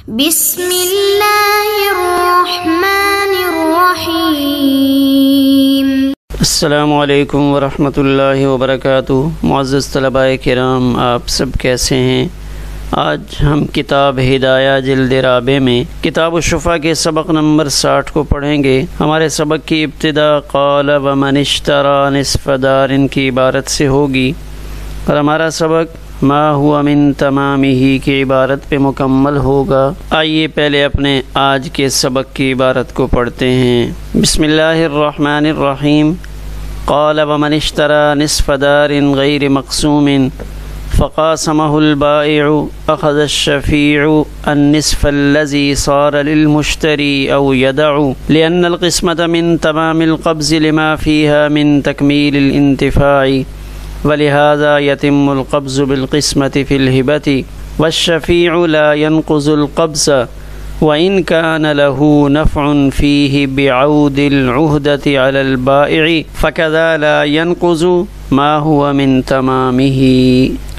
بسم اللہ الرحمن الرحیم۔ السلام علیکم ورحمۃ اللہ وبرکاتہ۔ معزز طلباء کرام، آپ سب کیسے ہیں؟ آج ہم کتاب ہدایہ جلد رابع میں کتاب الشفا کے سبق نمبر 60 کو پڑھیں گے۔ ہمارے سبق کی ابتدا قال ومن اشترى نصف دار کی عبارت سے ہوگی اور ہمارا سبق ما ہوا من تمامہ کی عبارت پہ مکمل ہوگا۔ آئیے پہلے اپنے آج کے سبق کی عبارت کو پڑھتے ہیں۔ بسم اللہ الرحمن الرحیم۔ قال ومن اشترى نصف دار غیر مقسوم فقاسمه البائع اخذ الشفيع النصف الذي صار للمشتري او يدع لأن القسمة من تمام القبض لما فيها من تكميل الانتفاع ولهذا يتم القبض بالقسمة في الهبة والشفيع لا ينقض القبض وإن كان له نفع فيه بعود العهدة على البائع فكذا لا ينقض ما هو من تمامه۔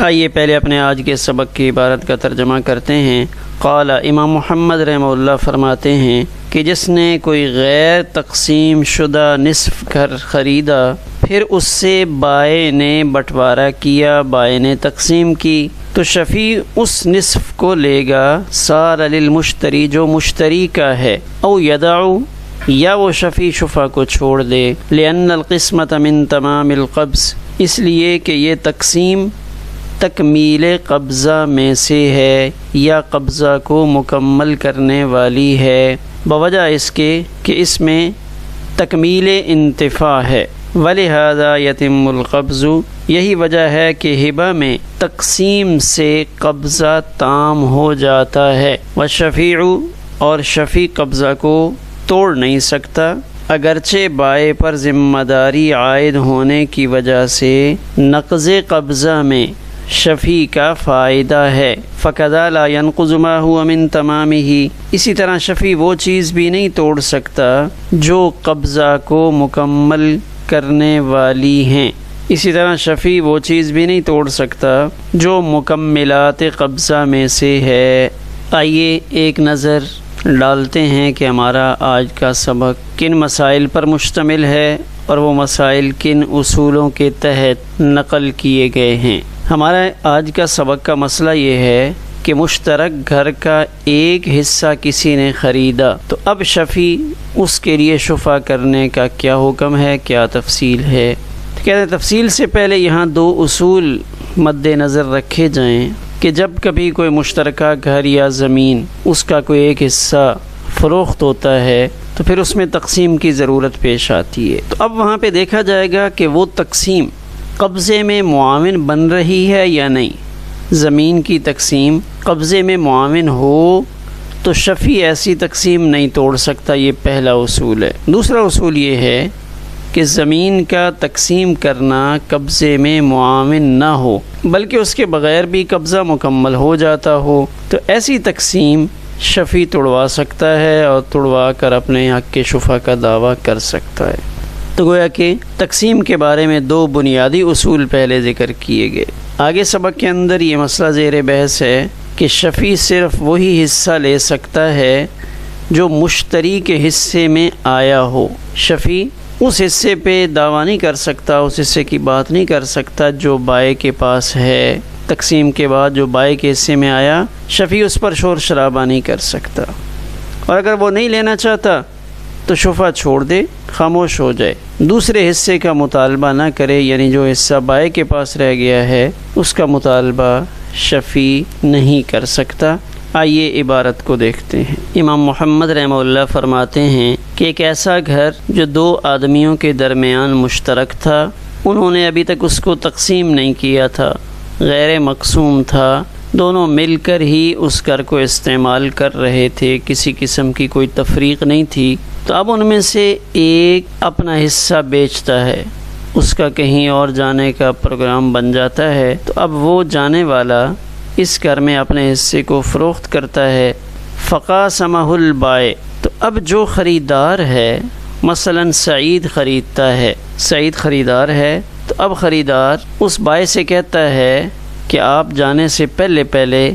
آئیے پہلے اپنے آج کے سبق کی عبارت کا ترجمہ کرتے ہیں۔ قال امام محمد رحمہ اللہ فرماتے ہیں کہ جس نے کوئی غیر تقسیم شدہ نصف گھر خریدا، پھر اس سے بائع نے بٹوارا کیا، بائع نے تقسیم کی، تو شفیع اس نصف کو لے گا، صار للمشتری جو مشتری کا ہے، او یدعو یا وہ شفیع شفا کو چھوڑ دے، لأن القسمة من تمام القبض اس لیے کہ یہ تقسیم تکمیل قبضہ میں سے ہے یا قبضہ کو مکمل کرنے والی ہے، بوجہ اس کے کہ اس میں تکمیل انتفاع ہے۔ وَلِهَذَا يَتِمُّ الْقَبْضُ یہی وجہ ہے کہ ہبہ میں تقسیم سے قبضہ تام ہو جاتا ہے۔ وَالشَّفِيعُ اور شفیع قبضہ کو توڑ نہیں سکتا، اگرچہ بائع پر ذمہ داری عائد ہونے کی وجہ سے نقض قبضہ میں شفیع کا فائدہ ہے۔ فَكَذَا لَا يَنْقُضُ مَا هُوَ مِن تَمَامِهِ اسی طرح شفیع وہ چیز بھی نہیں توڑ سکتا جو قبضہ کو مکمل کرنے والی ہیں، اسی طرح شفیع وہ چیز بھی نہیں توڑ سکتا جو مکملات قبضہ میں سے ہے۔ آئیے ایک نظر ڈالتے ہیں کہ ہمارا آج کا سبق کن مسائل پر مشتمل ہے اور وہ مسائل کن اصولوں کے تحت نقل کیے گئے ہیں۔ ہمارا آج کا سبق کا مسئلہ یہ ہے کہ مشترک گھر کا ایک حصہ کسی نے خریدا، تو اب شفیع اس کے لیے شفا کرنے کا کیا حکم ہے، کیا تفصیل ہے۔ کہتے ہیں تفصیل سے پہلے یہاں دو اصول مد نظر رکھے جائیں کہ جب کبھی کوئی مشترکہ گھر یا زمین اس کا کوئی ایک حصہ فروخت ہوتا ہے تو پھر اس میں تقسیم کی ضرورت پیش آتی ہے، تو اب وہاں پہ دیکھا جائے گا کہ وہ تقسیم قبضے میں معاون بن رہی ہے یا نہیں۔ زمین کی تقسیم قبضے میں معاون ہو تو شفیع ایسی تقسیم نہیں توڑ سکتا، یہ پہلا اصول ہے۔ دوسرا اصول یہ ہے کہ زمین کا تقسیم کرنا قبضے میں معاون نہ ہو بلکہ اس کے بغیر بھی قبضہ مکمل ہو جاتا ہو، تو ایسی تقسیم شفیع توڑوا سکتا ہے اور توڑوا کر اپنے حق کے شفا کا دعویٰ کر سکتا ہے۔ تو گویا کہ تقسیم کے بارے میں دو بنیادی اصول پہلے ذکر کیے گئے۔ آگے سبق کے اندر یہ مسئلہ زیر بحث ہے کہ شفیع صرف وہی حصہ لے سکتا ہے جو مشتری کے حصے میں آیا ہو۔ شفیع اس حصے پہ دعویٰ نہیں کر سکتا، اس حصے کی بات نہیں کر سکتا جو بائع کے پاس ہے۔ تقسیم کے بعد جو بائع کے حصے میں آیا، شفیع اس پر شور شرابہ نہیں کر سکتا، اور اگر وہ نہیں لینا چاہتا تو شفا چھوڑ دے، خاموش ہو جائے، دوسرے حصے کا مطالبہ نہ کرے، یعنی جو حصہ بائع کے پاس رہ گیا ہے اس کا مطالبہ شفیع نہیں کر سکتا۔ آئیے عبارت کو دیکھتے ہیں۔ امام محمد رحمہ اللہ فرماتے ہیں کہ ایک ایسا گھر جو دو آدمیوں کے درمیان مشترک تھا، انہوں نے ابھی تک اس کو تقسیم نہیں کیا تھا، غیر مقسوم تھا، دونوں مل کر ہی اس گھر کو استعمال کر رہے تھے، کسی قسم کی کوئی تفریق نہیں تھی، تو اب ان میں سے ایک اپنا حصہ بیچتا ہے، اس کا کہیں اور جانے کا پروگرام بن جاتا ہے، تو اب وہ جانے والا اس گھر میں اپنے حصے کو فروخت کرتا ہے۔ فقاسمہ البائع تو اب جو خریدار ہے، مثلا سعید خریدتا ہے، سعید خریدار ہے، تو اب خریدار اس بائع سے کہتا ہے کہ آپ جانے سے پہلے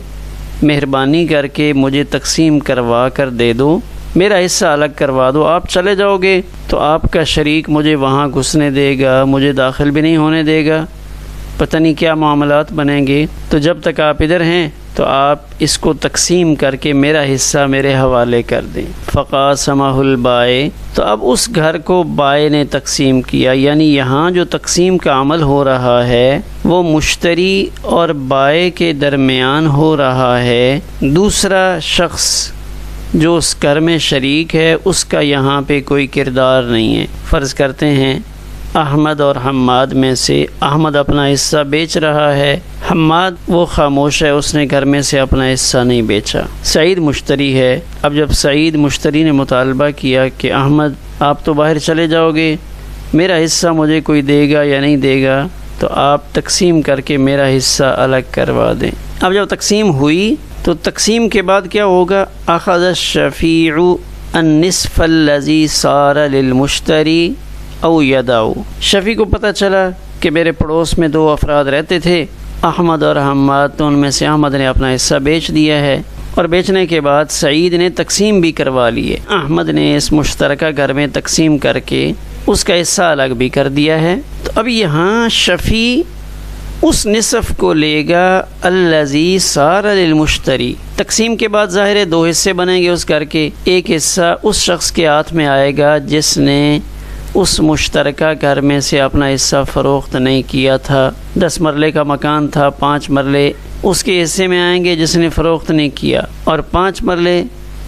مہربانی کر کے مجھے تقسیم کروا کر دے دو، میرا حصہ الگ کروا دو، آپ چلے جاؤ گے تو آپ کا شریک مجھے وہاں گھسنے دے گا، مجھے داخل بھی نہیں ہونے دے گا، پتہ نہیں کیا معاملات بنیں گے، تو جب تک آپ ادھر ہیں تو آپ اس کو تقسیم کر کے میرا حصہ میرے حوالے کر دیں۔ فقاسمہ البائے، تو اب اس گھر کو بائے نے تقسیم کیا، یعنی یہاں جو تقسیم کا عمل ہو رہا ہے وہ مشتری اور بائے کے درمیان ہو رہا ہے، دوسرا شخص جو اس گھر میں شریک ہے اس کا یہاں پہ کوئی کردار نہیں ہے۔ فرض کرتے ہیں احمد اور حماد میں سے احمد اپنا حصہ بیچ رہا ہے، حماد وہ خاموش ہے، اس نے گھر میں سے اپنا حصہ نہیں بیچا۔ سعید مشتری ہے، اب جب سعید مشتری نے مطالبہ کیا کہ احمد آپ تو باہر چلے جاؤ گے، میرا حصہ مجھے کوئی دے گا یا نہیں دے گا، تو آپ تقسیم کر کے میرا حصہ الگ کروا دیں۔ اب جب تقسیم ہوئی تو تقسیم کے بعد کیا ہوگا؟ اخذ الشفیع النصف الذی صار للمشتری او یدعو، شفیع کو پتہ چلا کہ میرے پڑوس میں دو افراد رہتے تھے، احمد اور حماد، تو ان میں سے احمد نے اپنا حصہ بیچ دیا ہے، اور بیچنے کے بعد سعید نے تقسیم بھی کروا لی ہے، احمد نے اس مشترکہ گھر میں تقسیم کر کے اس کا حصہ الگ بھی کر دیا ہے۔ تو اب یہاں شفیع اس نصف کو لے گا الذی صار للمشتری، تقسیم کے بعد ظاہر ہے دو حصے بنیں گے اس گھر کے، ایک حصہ اس شخص کے ہاتھ میں آئے گا جس نے اس مشترکہ گھر میں سے اپنا حصہ فروخت نہیں کیا تھا، 10 مرلے کا مکان تھا، 5 مرلے اس کے حصے میں آئیں گے جس نے فروخت نہیں کیا، اور 5 مرلے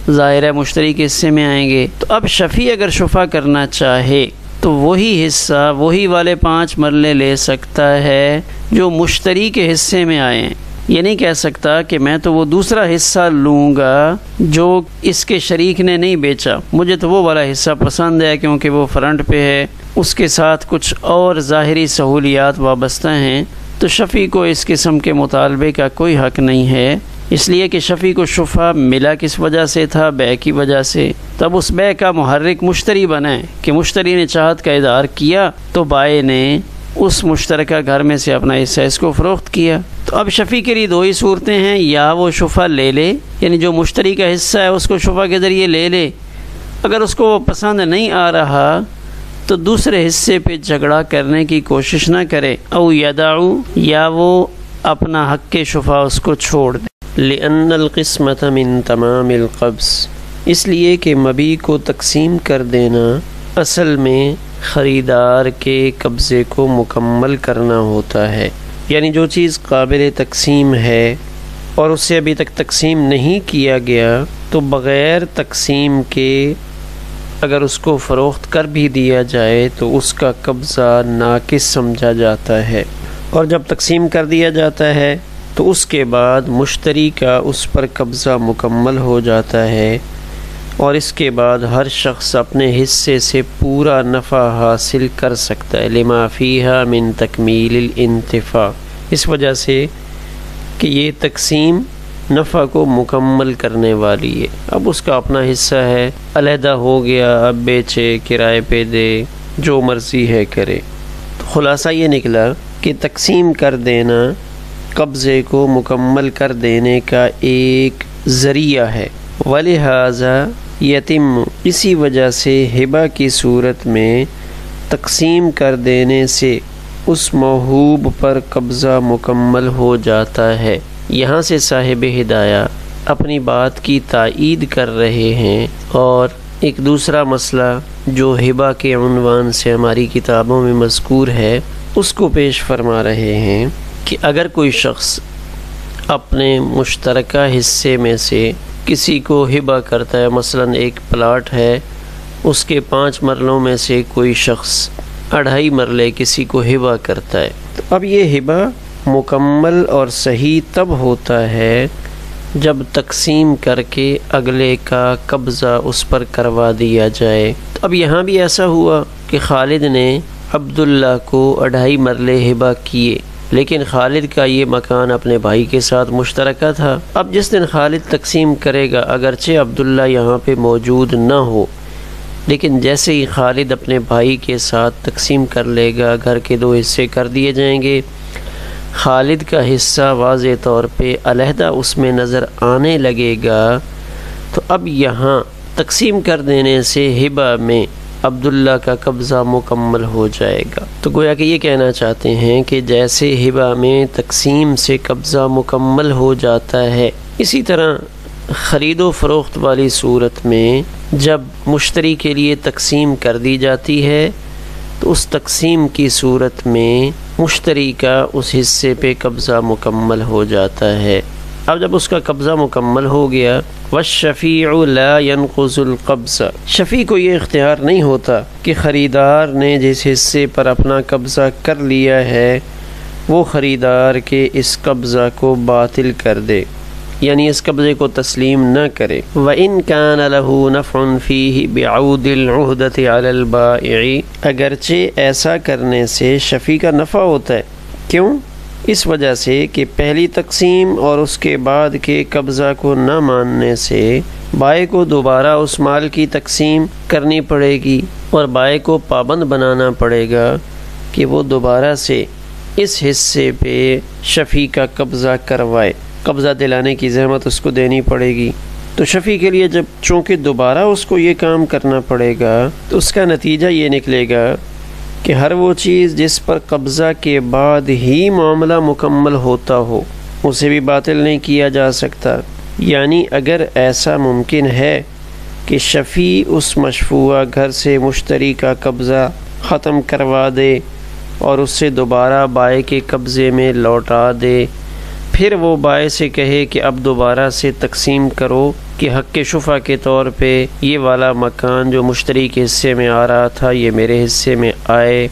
ظاہر ہے مشتری کے حصے میں آئیں گے۔ تو اب شفیع اگر شفا کرنا چاہے تو وہی حصہ، وہی والے 5 مرلے لے سکتا ہے جو مشتری کے حصے میں آئے ہیں، یہ نہیں کہہ سکتا کہ میں تو وہ دوسرا حصہ لوں گا جو اس کے شریک نے نہیں بیچا، مجھے تو وہ والا حصہ پسند ہے کیونکہ وہ فرنٹ پہ ہے، اس کے ساتھ کچھ اور ظاہری سہولیات وابستہ ہیں، تو شفیع کو اس قسم کے مطالبے کا کوئی حق نہیں ہے، اس لیے کہ شفیع کو شفا ملا کس وجہ سے تھا؟ بے کی وجہ سے۔ تب اس بے کا محرک مشتری بنا ہے کہ مشتری نے چاہت کا اظہار کیا تو بائے نے اس مشترکہ گھر میں سے اپنا حصہ اس کو فروخت کیا۔ تو اب شفیع کے لیے دو ہی صورتیں ہیں، یا وہ شفا لے لے، یعنی جو مشتری کا حصہ ہے اس کو شفا کے ذریعے لے لے، اگر اس کو وہ پسند نہیں آ رہا تو دوسرے حصے پہ جھگڑا کرنے کی کوشش نہ کرے، او یدعو، یا وہ اپنا حق کے شفا اس کو چھوڑ دے۔ لأن القسمۃ من تمام القبض، اس لیے کہ مبیع کو تقسیم کر دینا اصل میں خریدار کے قبضے کو مکمل کرنا ہوتا ہے، یعنی جو چیز قابل تقسیم ہے اور اسے ابھی تک تقسیم نہیں کیا گیا تو بغیر تقسیم کے اگر اس کو فروخت کر بھی دیا جائے تو اس کا قبضہ ناقص سمجھا جاتا ہے، اور جب تقسیم کر دیا جاتا ہے تو اس کے بعد مشتری کا اس پر قبضہ مکمل ہو جاتا ہے، اور اس کے بعد ہر شخص اپنے حصے سے پورا نفع حاصل کر سکتا ہے، لما فیہا من تکمیل الانتفاع، اس وجہ سے کہ یہ تقسیم نفع کو مکمل کرنے والی ہے۔ اب اس کا اپنا حصہ ہے، علیحدہ ہو گیا، اب بیچے، کرائے پہ دے، جو مرضی ہے کرے۔ تو خلاصہ یہ نکلا کہ تقسیم کر دینا قبضے کو مکمل کر دینے کا ایک ذریعہ ہے، ولہذا یتم، اسی وجہ سے ہبہ کی صورت میں تقسیم کر دینے سے اس موہوب پر قبضہ مکمل ہو جاتا ہے۔ یہاں سے صاحب ہدایہ اپنی بات کی تائید کر رہے ہیں، اور ایک دوسرا مسئلہ جو ہبہ کے عنوان سے ہماری کتابوں میں مذکور ہے اس کو پیش فرما رہے ہیں کہ اگر کوئی شخص اپنے مشترکہ حصے میں سے کسی کو ہبہ کرتا ہے، مثلا ایک پلاٹ ہے، اس کے 5 مرلوں میں سے کوئی شخص 2.5 مرلے کسی کو ہبہ کرتا ہے، تو اب یہ ہبہ مکمل اور صحیح تب ہوتا ہے جب تقسیم کر کے اگلے کا قبضہ اس پر کروا دیا جائے۔ تو اب یہاں بھی ایسا ہوا کہ خالد نے عبداللہ کو 2.5 مرلے ہبہ کیے، لیکن خالد کا یہ مکان اپنے بھائی کے ساتھ مشترکہ تھا۔ اب جس دن خالد تقسیم کرے گا، اگرچہ عبداللہ یہاں پہ موجود نہ ہو، لیکن جیسے ہی خالد اپنے بھائی کے ساتھ تقسیم کر لے گا، گھر کے 2 حصے کر دیے جائیں گے، خالد کا حصہ واضح طور پہ علیحدہ اس میں نظر آنے لگے گا، تو اب یہاں تقسیم کر دینے سے ہبہ میں عبداللہ کا قبضہ مکمل ہو جائے گا۔ تو گویا کہ یہ کہنا چاہتے ہیں کہ جیسے ہبہ میں تقسیم سے قبضہ مکمل ہو جاتا ہے، اسی طرح خرید و فروخت والی صورت میں جب مشتری کے لیے تقسیم کر دی جاتی ہے تو اس تقسیم کی صورت میں مشتری کا اس حصے پہ قبضہ مکمل ہو جاتا ہے۔ اب جب اس کا قبضہ مکمل ہو گیا، والشفیع لا ينقض القبض، شفیع کو یہ اختیار نہیں ہوتا کہ خریدار نے جس حصے پر اپنا قبضہ کر لیا ہے وہ خریدار کے اس قبضہ کو باطل کر دے، یعنی اس قبضے کو تسلیم نہ کرے۔ وَإِن كَانَ لَهُ نَفْعٌ فِيهِ بِعَوْدِ الْعُهْدَةِ عَلَى الْبَائِعِ، اگرچہ ایسا کرنے سے شفیع کا نفع ہوتا ہے۔ کیوں؟ اس وجہ سے کہ پہلی تقسیم اور اس کے بعد کے قبضہ کو نہ ماننے سے بائع کو دوبارہ اس مال کی تقسیم کرنی پڑے گی اور بائع کو پابند بنانا پڑے گا کہ وہ دوبارہ سے اس حصے پہ شفیع کا قبضہ کروائے، قبضہ دلانے کی زحمت اس کو دینی پڑے گی۔ تو شفیع کے لیے جب چونکہ دوبارہ اس کو یہ کام کرنا پڑے گا تو اس کا نتیجہ یہ نکلے گا کہ ہر وہ چیز جس پر قبضہ کے بعد ہی معاملہ مکمل ہوتا ہو اسے بھی باطل نہیں کیا جا سکتا۔ یعنی اگر ایسا ممکن ہے کہ شفیع اس مشفوعہ گھر سے مشتری کا قبضہ ختم کروا دے اور اس سے دوبارہ بائع کے قبضے میں لوٹا دے، پھر وہ بائع سے کہے کہ اب دوبارہ سے تقسیم کرو کہ حق شفع کے طور پہ یہ والا مکان جو مشتری کے حصے میں آ رہا تھا یہ میرے حصے میں آئے،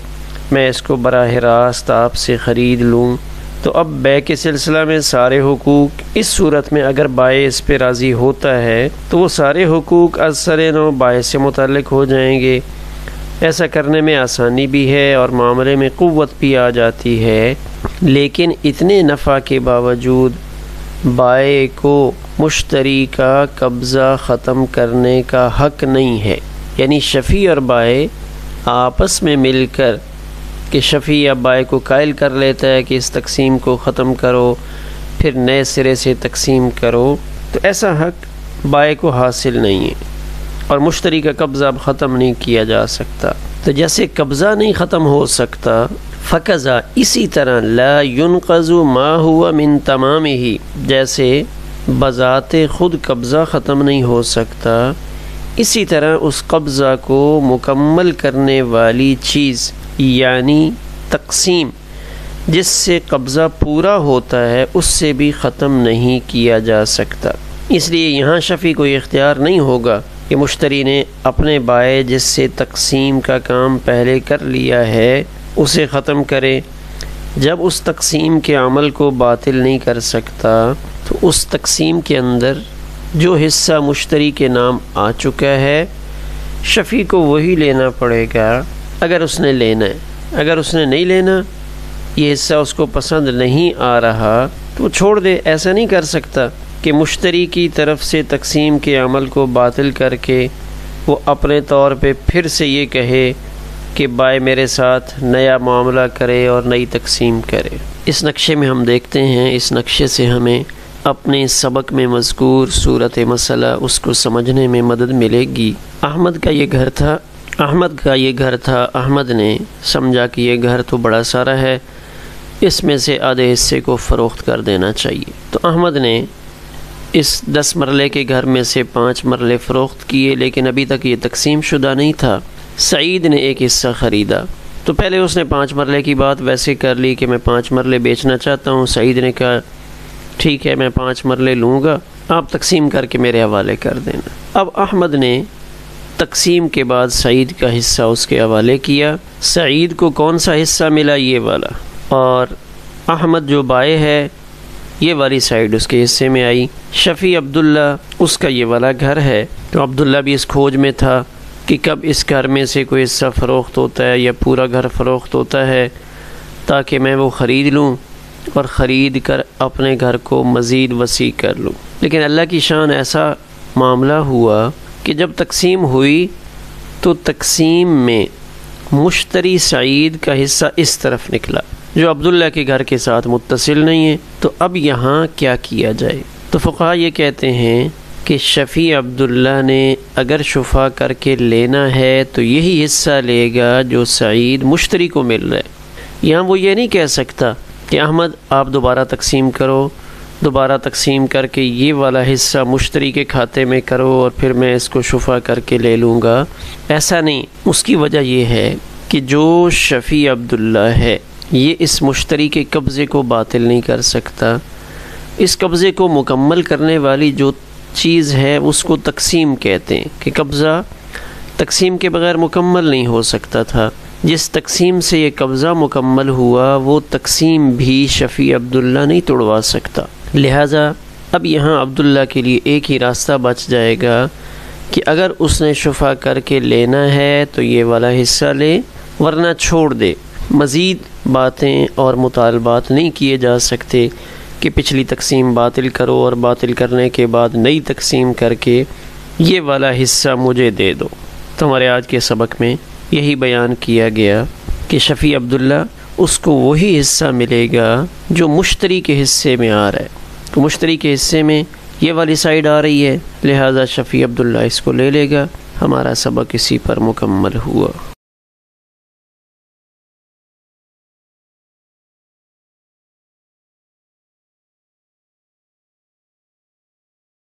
میں اس کو براہ راست آپ سے خرید لوں۔ تو اب بیع کے سلسلہ میں سارے حقوق، اس صورت میں اگر بائع اس پہ راضی ہوتا ہے تو وہ سارے حقوق از سر نو بائع سے متعلق ہو جائیں گے۔ ایسا کرنے میں آسانی بھی ہے اور معاملے میں قوت بھی آ جاتی ہے، لیکن اتنے نفع کے باوجود بائع کو مشتری کا قبضہ ختم کرنے کا حق نہیں ہے۔ یعنی شفیع اور بائع آپس میں مل کر کہ شفیع یا بائع کو قائل کر لیتا ہے کہ اس تقسیم کو ختم کرو پھر نئے سرے سے تقسیم کرو، تو ایسا حق بائع کو حاصل نہیں ہے اور مشتری کا قبضہ اب ختم نہیں کیا جا سکتا۔ تو جیسے قبضہ نہیں ختم ہو سکتا، فقضا اسی طرح لا ينقض ما هو من تمامه، جیسے بذات خود قبضہ ختم نہیں ہو سکتا، اسی طرح اس قبضہ کو مکمل کرنے والی چیز یعنی تقسیم جس سے قبضہ پورا ہوتا ہے اس سے بھی ختم نہیں کیا جا سکتا۔ اس لیے یہاں شفیع کو اختیار نہیں ہوگا کہ مشتری نے اپنے بائع جس سے تقسیم کا کام پہلے کر لیا ہے اسے ختم کرے۔ جب اس تقسیم کے عمل کو باطل نہیں کر سکتا تو اس تقسیم کے اندر جو حصہ مشتری کے نام آ چکا ہے شفیع کو وہی لینا پڑے گا اگر اس نے لینا ہے۔ اگر اس نے نہیں لینا، یہ حصہ اس کو پسند نہیں آ رہا تو وہ چھوڑ دے۔ ایسا نہیں کر سکتا کہ مشتری کی طرف سے تقسیم کے عمل کو باطل کر کے وہ اپنے طور پہ پھر سے یہ کہے کہ بائع میرے ساتھ نیا معاملہ کرے اور نئی تقسیم کرے۔ اس نقشے میں ہم دیکھتے ہیں، اس نقشے سے ہمیں اپنے سبق میں مذکور صورت مسئلہ اس کو سمجھنے میں مدد ملے گی۔ احمد کا یہ گھر تھا۔ احمد نے سمجھا کہ یہ گھر تو بڑا سارا ہے، اس میں سے آدھے حصے کو فروخت کر دینا چاہیے۔ تو احمد نے اس 10 مرلے کے گھر میں سے 5 مرلے فروخت کیے، لیکن ابھی تک یہ تقسیم شدہ نہیں تھا۔ سعید نے ایک حصہ خریدا، تو پہلے اس نے 5 مرلے کی بات ویسے کر لی کہ میں 5 مرلے بیچنا چاہتا ہوں۔ سعید نے کہا ٹھیک ہے میں 5 مرلے لوں گا، آپ تقسیم کر کے میرے حوالے کر دینا۔ اب احمد نے تقسیم کے بعد سعید کا حصہ اس کے حوالے کیا۔ سعید کو کون سا حصہ ملا؟ یہ والا، اور احمد جو بائع ہے یہ والی سائیڈ اس کے حصے میں آئی۔ شفیع عبداللہ اس کا یہ والا گھر ہے، تو عبداللہ بھی اس کھوج میں تھا کہ کب اس گھر میں سے کوئی حصہ فروخت ہوتا ہے یا پورا گھر فروخت ہوتا ہے تاکہ میں وہ خرید لوں اور خرید کر اپنے گھر کو مزید وسیع کر لوں۔ لیکن اللہ کی شان ایسا معاملہ ہوا کہ جب تقسیم ہوئی تو تقسیم میں مشتری سعید کا حصہ اس طرف نکلا، جو عبداللہ کے گھر کے ساتھ متصل نہیں ہے۔ تو اب یہاں کیا کیا جائے؟ تو فقہا یہ کہتے ہیں کہ شفیع عبداللہ نے اگر شفا کر کے لینا ہے تو یہی حصہ لے گا جو سعید مشتری کو مل رہا ہے۔ یہاں وہ یہ نہیں کہہ سکتا کہ احمد آپ دوبارہ تقسیم کرو، دوبارہ تقسیم کر کے یہ والا حصہ مشتری کے کھاتے میں کرو اور پھر میں اس کو شفا کر کے لے لوں گا، ایسا نہیں۔ اس کی وجہ یہ ہے کہ جو شفیع عبداللہ ہے یہ اس مشتری کے قبضے کو باطل نہیں کر سکتا۔ اس قبضے کو مکمل کرنے والی جو چیز ہے اس کو تقسیم کہتے ہیں کہ قبضہ تقسیم کے بغیر مکمل نہیں ہو سکتا تھا۔ جس تقسیم سے یہ قبضہ مکمل ہوا وہ تقسیم بھی شفیع عبداللہ نہیں توڑوا سکتا۔ لہٰذا اب یہاں عبداللہ کے لیے ایک ہی راستہ بچ جائے گا کہ اگر اس نے شفا کر کے لینا ہے تو یہ والا حصہ لے، ورنہ چھوڑ دے۔ مزید باتیں اور مطالبات نہیں کیے جا سکتے کہ پچھلی تقسیم باطل کرو اور باطل کرنے کے بعد نئی تقسیم کر کے یہ والا حصہ مجھے دے دو۔ تو ہمارے آج کے سبق میں یہی بیان کیا گیا کہ شفیع عبداللہ اس کو وہی حصہ ملے گا جو مشتری کے حصے میں آ رہا ہے۔ تو مشتری کے حصے میں یہ والی سائڈ آ رہی ہے، لہٰذا شفیع عبداللہ اس کو لے لے گا۔ ہمارا سبق اسی پر مکمل ہوا۔